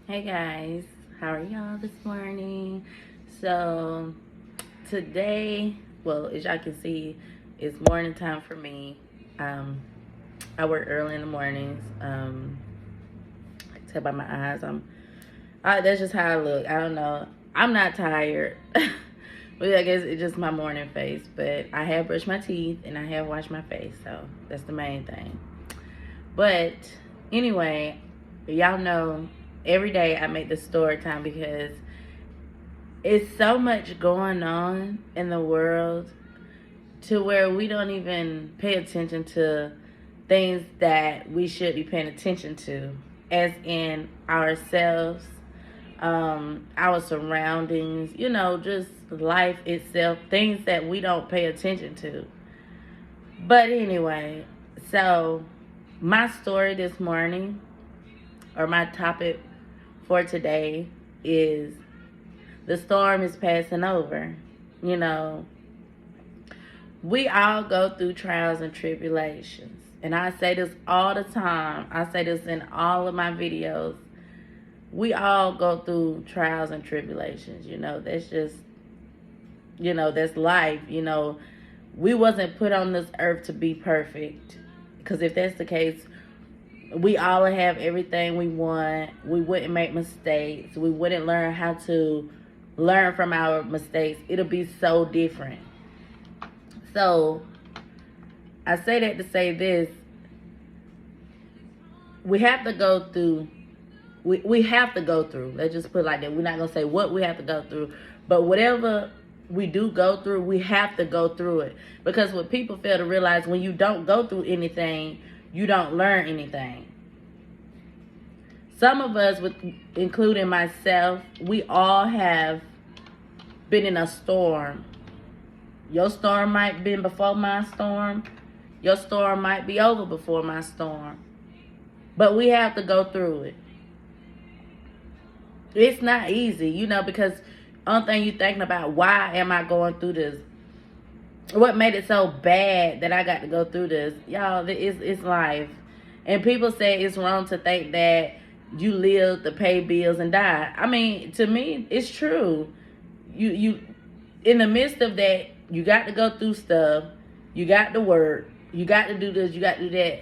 Hey guys, how are y'all this morning? So today, well, as y'all can see, it's morning time for me. Um, I work early in the mornings. I can tell by my eyes, that's just how I look. I don't know. I'm not tired, but I guess it's just my morning face. But I have brushed my teeth and I have washed my face, so that's the main thing. But anyway, y'all know every day I make the story time because it's so much going on in the world to where we don't even pay attention to things that we should be paying attention to, as in ourselves, our surroundings, just life itself, things that we don't pay attention to. But anyway, so my story this morning, or my topic for today, is the storm is passing over. You know, we all go through trials and tribulations. And I say this all the time. I say this in all of my videos. We all go through trials and tribulations. That's just, that's life. We wasn't put on this earth to be perfect. Because if that's the case, we all have everything we want. We wouldn't make mistakes. We wouldn't learn how to learn from our mistakes. It'll be so different. So I say that to say this. We have to go through. We have to go through. Let's just put it like that. We're not going to say what we have to go through. But whatever we do go through, we have to go through it. Because what people fail to realize, when you don't go through anything, you don't learn anything. Some of us, including myself, we all have been in a storm. Your storm might have been before my storm. Your storm might be over before my storm. But we have to go through it. It's not easy, because only thing you're thinking about, why am I going through this? What made it so bad that I got to go through this? Y'all, it's life. And people say it's wrong to think that you live to pay bills and die. I mean, to me, it's true. You in the midst of that, you got to go through stuff. You got to work. You got to do this. You got to do that.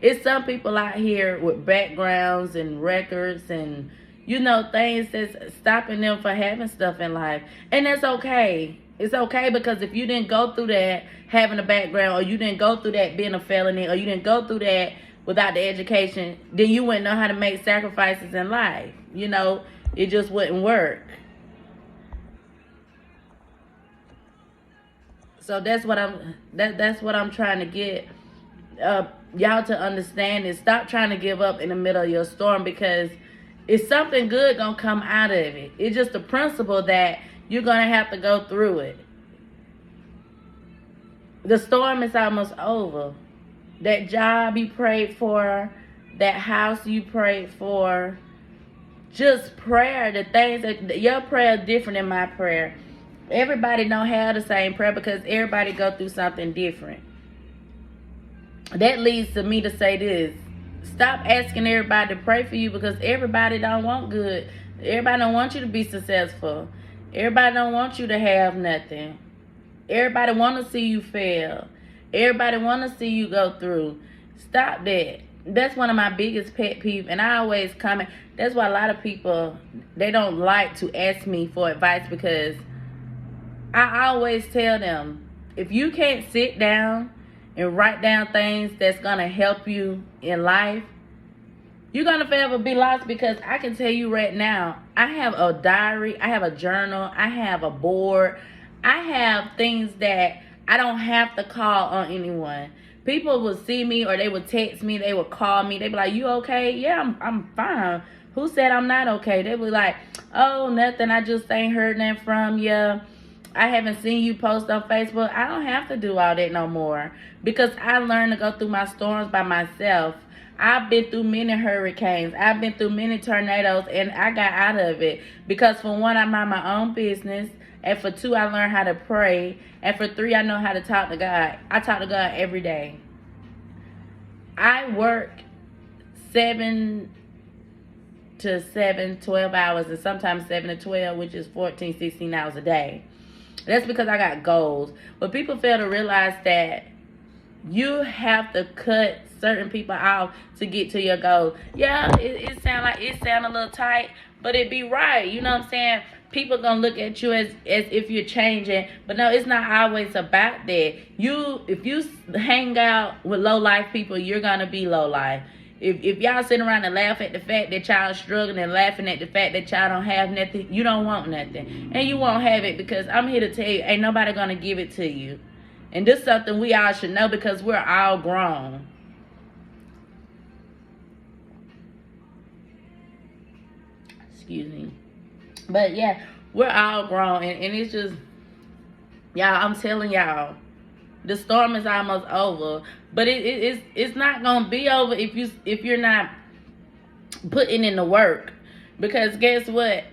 It's some people out here with backgrounds and records and, things that's stopping them from having stuff in life. And that's okay. It's okay, because if you didn't go through that having a background, or you didn't go through that being a felony, or you didn't go through that without the education, then you wouldn't know how to make sacrifices in life. It just wouldn't work. So that's what I'm trying to get y'all to understand, is stop trying to give up in the middle of your storm, because it's something good gonna come out of it. It's just the principle that you're gonna have to go through it. The storm is almost over. That job you prayed for, that house you prayed for, just prayer, the things that your prayer is different than my prayer. Everybody don't have the same prayer because everybody go through something different. That leads to me to say this. Stop asking everybody to pray for you, because everybody don't want good. Everybody don't want you to be successful. Everybody don't want you to have nothing. Everybody want to see you fail. Everybody want to see you go through. Stop that. That's one of my biggest pet peeves, and I always comment. That's why a lot of people, they don't like to ask me for advice, because I always tell them, if you can't sit down and write down things that's going to help you in life, you're going to forever be lost. Because I can tell you right now, I have a diary, I have a journal, I have a board, I have things that I don't have to call on anyone. People will see me, or they would text me, they would call me, they be like, you okay? Yeah, I'm fine. Who said I'm not okay? They be like, oh, nothing, I just ain't heard nothing from you. I haven't seen you post on Facebook. I don't have to do all that no more, because I learned to go through my storms by myself. I've been through many hurricanes. I've been through many tornadoes, and I got out of it. Because for one, I mind my own business. And for two, I learned how to pray. And for three, I know how to talk to God. I talk to God every day. I work 7 to 7, 12 hours, and sometimes 7 to 12, which is 14, 16 hours a day. That's because I got goals. But people fail to realize that you have to cut certain people out to get to your goal. Yeah, it sound a little tight, but it be right. You know what I'm saying? People gonna look at you as if you're changing, but no, it's not always about that. If you hang out with low life people, you're gonna be low life. If y'all sit around and laugh at the fact that y'all struggling and laughing at the fact that y'all don't have nothing, you don't want nothing, and you won't have it, because I'm here to tell you, ain't nobody gonna give it to you. And this is something we all should know, because we're all grown. Excuse me. But yeah, we're all grown, and it's just, y'all, I'm telling y'all, the storm is almost over. But it's not gonna be over if you're not putting in the work. Because guess what?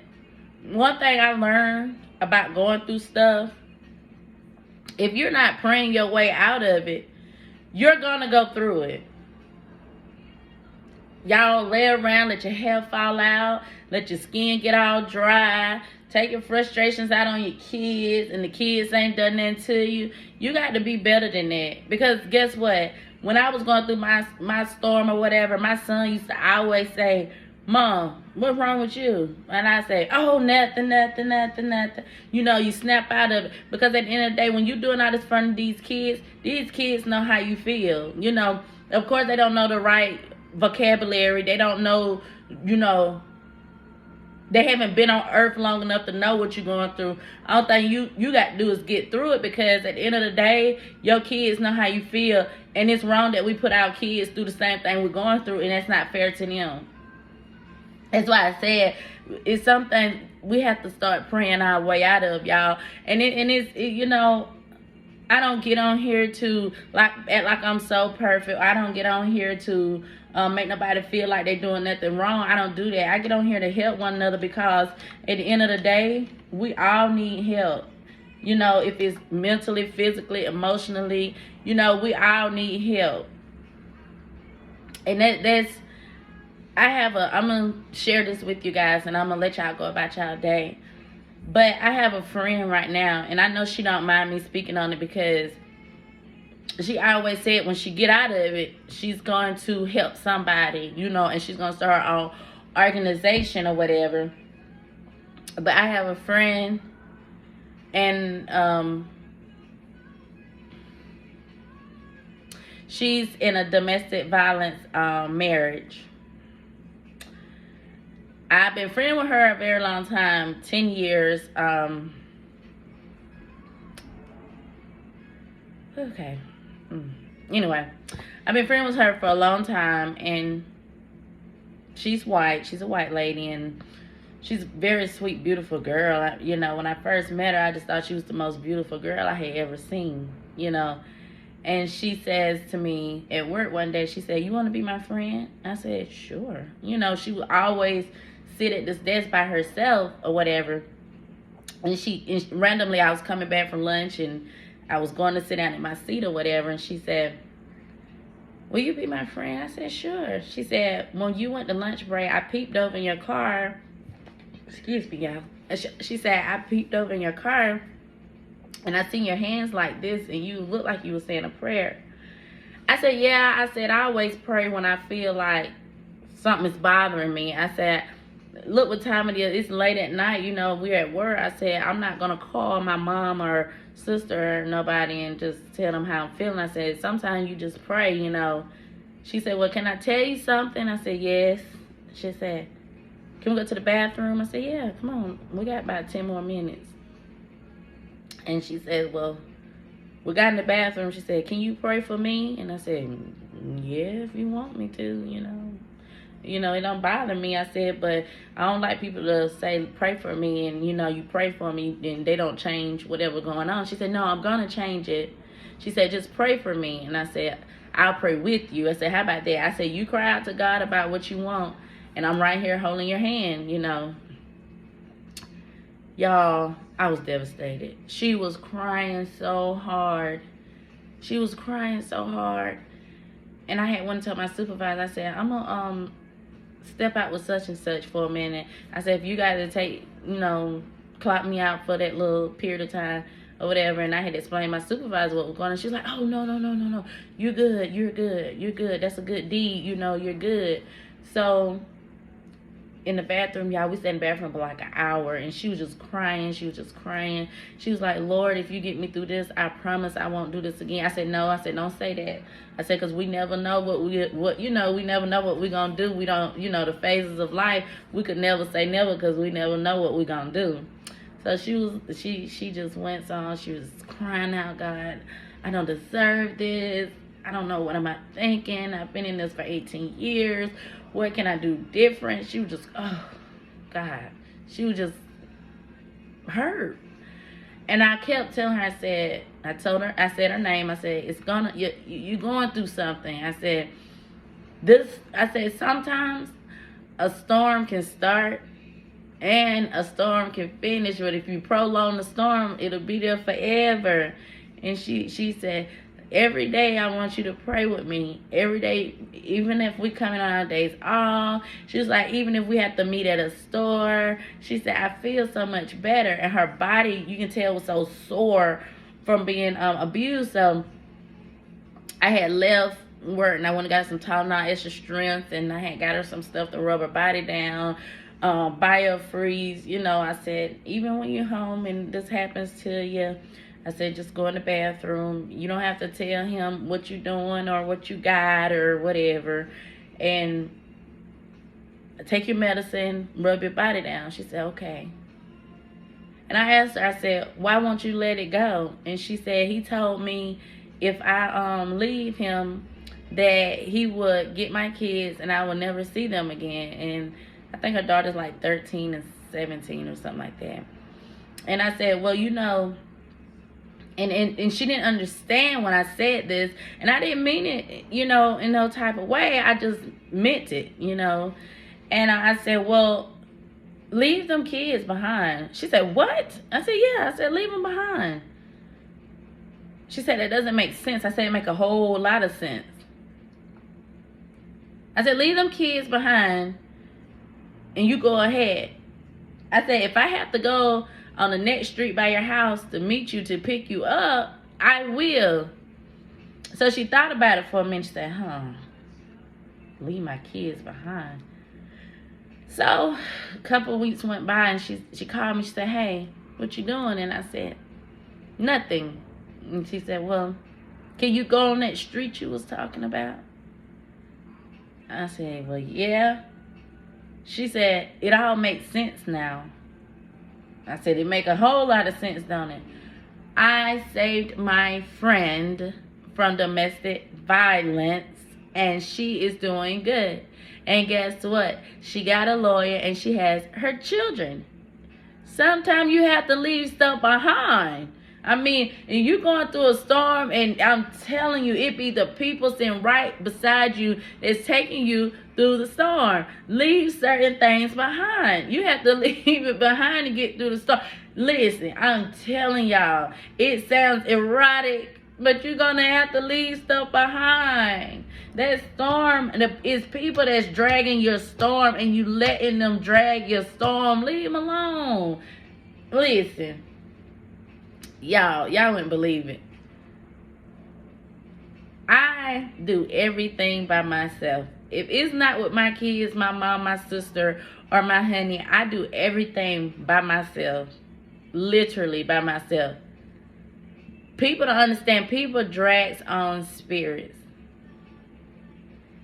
One thing I learned about going through stuff, if you're not praying your way out of it, you're gonna go through it. Y'all lay around, let your hair fall out, let your skin get all dry, take your frustrations out on your kids, and the kids ain't done nothing to you. You got to be better than that. Because guess what? When I was going through my storm or whatever, my son used to always say, "Mom, what's wrong with you?" And I say, "Oh, nothing. You know, you snap out of it. Because at the end of the day, when you're doing all this fun to these kids know how you feel. You know, of course, they don't know the right vocabulary. They don't know, you know, they haven't been on earth long enough to know what you're going through. All thing you got to do is get through it, because at the end of the day, your kids know how you feel, and it's wrong that we put our kids through the same thing we're going through, and that's not fair to them. That's why I said it's something we have to start praying our way out of, y'all. And it's you know, I don't get on here to act like I'm so perfect. I don't get on here to make nobody feel like they're doing nothing wrong. I don't do that. I get on here to help one another, because at the end of the day, we all need help. You know, if it's mentally, physically, emotionally, you know, we all need help. And I'm going to share this with you guys, and I'm going to let y'all go about y'all day. But I have a friend right now, and I know she don't mind me speaking on it, because she always said when she get out of it, she's going to help somebody, you know, and she's going to start her own organization or whatever. But I have a friend, and she's in a domestic violence marriage. I've been friends with her a very long time, 10 years. Okay. Anyway, I've been friends with her for a long time, and she's white. She's a white lady, and she's a very sweet, beautiful girl. You know, when I first met her, I just thought she was the most beautiful girl I had ever seen, you know. And she says to me at work one day, she said, "You want to be my friend?" I said, "Sure." You know, she would always sit at this desk by herself or whatever. And randomly, I was coming back from lunch, and I was going to sit down in my seat or whatever, and she said, "Will you be my friend?" I said, "Sure." She said, "When you went to lunch break, I peeped over in your car." Excuse me, y'all. She said, "I peeped over in your car, and I seen your hands like this, and you looked like you were saying a prayer." I said, "Yeah." I said, "I always pray when I feel like something is bothering me." I said, "Look what time it is. It's late at night. You know, we're at work." I said, "I'm not going to call my mom or sister or nobody and just tell them how I'm feeling." I said, "Sometimes you just pray, you know." She said, "Well, can I tell you something?" I said, "Yes." She said, "Can we go to the bathroom?" I said, "Yeah, come on. We got about 10 more minutes." And she said, "Well, we got in the bathroom." She said, "Can you pray for me?" And I said, "Yeah, if you want me to, you know. You know, it don't bother me." I said, "But I don't like people to say, pray for me, and, you know, you pray for me, and they don't change whatever's going on." She said, "No, I'm going to change it." She said, "Just pray for me." And I said, "I'll pray with you." I said, "How about that?" I said, "You cry out to God about what you want, and I'm right here holding your hand, you know." Y'all, I was devastated. She was crying so hard. She was crying so hard. And I had one to tell my supervisor, I said, "I'm going to step out with such and such for a minute. I said, if you got to take, clock me out for that little period of time or whatever. And I had to explain to my supervisor what was going on. She was like, oh, no. You're good. That's a good deed. You're good. So in the bathroom, y'all, we sat in the bathroom for like an hour, and she was just crying. She was like, Lord, if you get me through this, I promise I won't do this again. I said, no. I said, don't say that. I said, because we never know we never know what we're going to do. We don't, the phases of life, we could never say never, because we never know what we're going to do. So she just went on. She was crying out, God, I don't deserve this. I don't know, what am I thinking? I've been in this for 18 years. What can I do different? She was just, oh, God. She was just hurt. And I kept telling her, I said her name. I said, you're going through something. I said, sometimes a storm can start and a storm can finish, but if you prolong the storm, it'll be there forever. And she said, every day I want you to pray with me. Every day, even if we come in on our days off. She was like, even if we have to meet at a store. She said, I feel so much better. And her body, you can tell, was so sore from being abused. So I had left work and I went and got some Tylenol extra strength, and I had got her some stuff to rub her body down, biofreeze. I said, even when you're home and this happens to you, I said, just go in the bathroom. You don't have to tell him what you're doing or what you got or whatever. And take your medicine, rub your body down. She said, okay. And I asked her, I said, why won't you let it go? And she said, he told me if I leave him, that he would get my kids and I would never see them again. And I think her daughter's like 13 and 17 or something like that. And I said, well, And she didn't understand when I said this. And I didn't mean it, in no type of way. I just meant it, And I said, well, leave them kids behind. She said, what? I said, yeah. I said, leave them behind. She said, that doesn't make sense. I said, it make a whole lot of sense. I said, leave them kids behind and you go ahead. I said, if I have to go on the next street by your house to meet you, to pick you up, I will. So she thought about it for a minute. She said, leave my kids behind. So a couple of weeks went by and she called me. She said, hey, what you doing? And I said, nothing. And she said, well, can you go on that street you was talking about? I said, well, yeah. She said, it all makes sense now. I said, it make a whole lot of sense, don't it? I saved my friend from domestic violence, and she is doing good. And guess what? She got a lawyer, and she has her children. Sometimes you have to leave stuff behind. I mean, and you going through a storm, and I'm telling you, it be the people sitting right beside you that's taking you through the storm. Leave certain things behind. You have to leave it behind to get through the storm. Listen, I'm telling y'all, it sounds erotic, but you're going to have to leave stuff behind. That storm is people that's dragging your storm, and you letting them drag your storm. Leave them alone. Listen. Y'all wouldn't believe it. I do everything by myself. If it's not with my kids, my mom, my sister, or my honey, I do everything by myself. Literally by myself. People don't understand. People drags on spirits.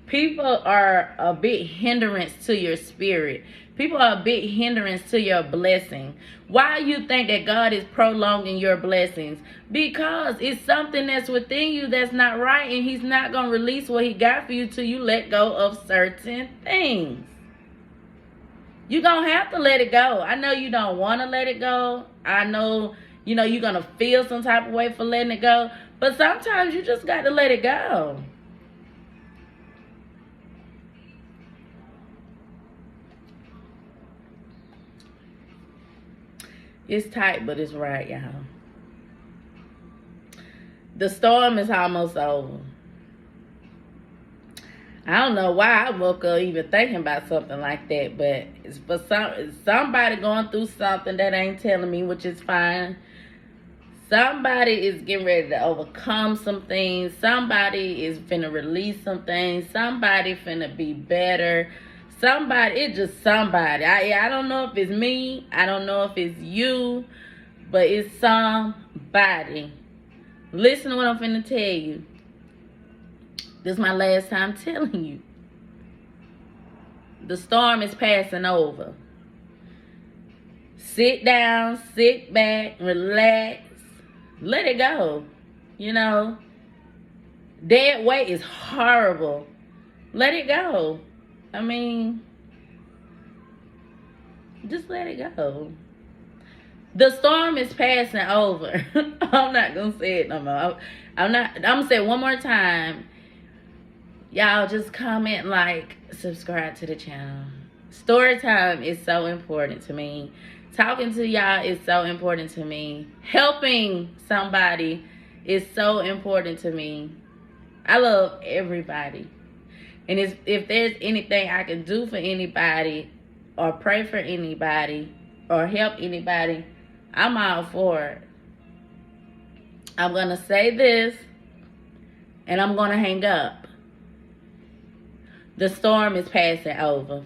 People are a big hindrance to your spirit. People are a big hindrance to your blessing. Why you think that God is prolonging your blessings? Because it's something that's within you that's not right, and he's not going to release what he got for you till you let go of certain things. You're going to have to let it go. I know you don't want to let it go. I know, you're going to feel some type of way for letting it go. But sometimes you just got to let it go. It's tight, but it's right, y'all. The storm is almost over. I don't know why I woke up even thinking about something like that, but it's for somebody going through something that ain't telling me, which is fine. Somebody is getting ready to overcome some things. Somebody is finna release some things. Somebody finna be better. Somebody, it's just somebody. I don't know if it's me. I don't know if it's you, but it's somebody. Listen to what I'm finna tell you. This is my last time telling you. The storm is passing over. Sit down, sit back, relax. Let it go. You know, dead weight is horrible. Let it go. I mean, just let it go. The storm is passing over. I'm not gonna say it no more. I'm gonna say it one more time. Y'all just comment, like, subscribe to the channel. Story time is so important to me. Talking to y'all is so important to me. Helping somebody is so important to me. I love everybody. And if there's anything I can do for anybody, or pray for anybody, or help anybody, I'm all for it. I'm going to say this, and I'm going to hang up. The storm is passing over.